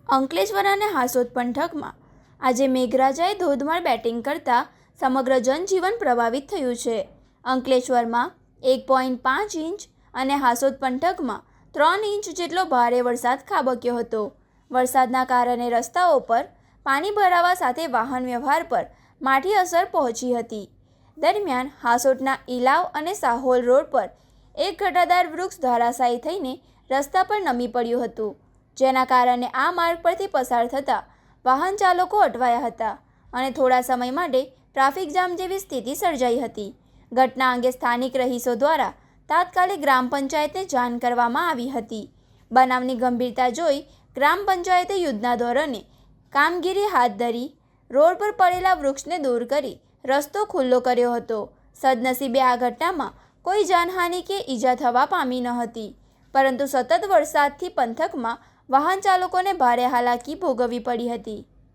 અંકલેશ્વર અને હાસોદ પંથકમાં આજે મેઘરાજાએ ધોધમાર બેટિંગ કરતા સમગ્ર જનજીવન પ્રભાવિત થયું છે. અંકલેશ્વરમાં 1.5 ઇંચ અને હાસોદ પંથકમાં 3 ઇંચ જેટલો ભારે વરસાદ ખાબક્યો હતો. વરસાદના કારણે રસ્તાઓ પર પાણી ભરાવા સાથે વાહન વ્યવહાર પર માઠી અસર પહોંચી હતી. દરમિયાન હાસોદના ઇલાવ અને સાહોલ રોડ પર એક ઘટાદાર વૃક્ષ ધરાશાયી થઈને રસ્તા પર નમી પડ્યું હતું, જેના કારણે આ માર્ગ પરથી પસાર થતા વાહન ચાલકો અટવાયા હતા અને થોડા સમય માટે ટ્રાફિક જામ જેવી સ્થિતિ સર્જાઈ હતી. ઘટના અંગે સ્થાનિક રહીશો દ્વારા તાત્કાલિક ગ્રામ પંચાયતને જાણ કરવામાં આવી હતી. બનાવની ગંભીરતા જોઈ ગ્રામ પંચાયતે યુદ્ધના ધોરણે કામગીરી હાથ ધરી રોડ પર પડેલા વૃક્ષને દૂર કરી રસ્તો ખુલ્લો કર્યો હતો. સદનસીબે આ ઘટનામાં કોઈ જાનહાનિ કે ઈજા થવા પામી ન હતી, પરંતુ સતત વરસાદથી પંથકમાં વાહન ચાલકોને ભારે હાલાકી ભોગવવી પડી હતી.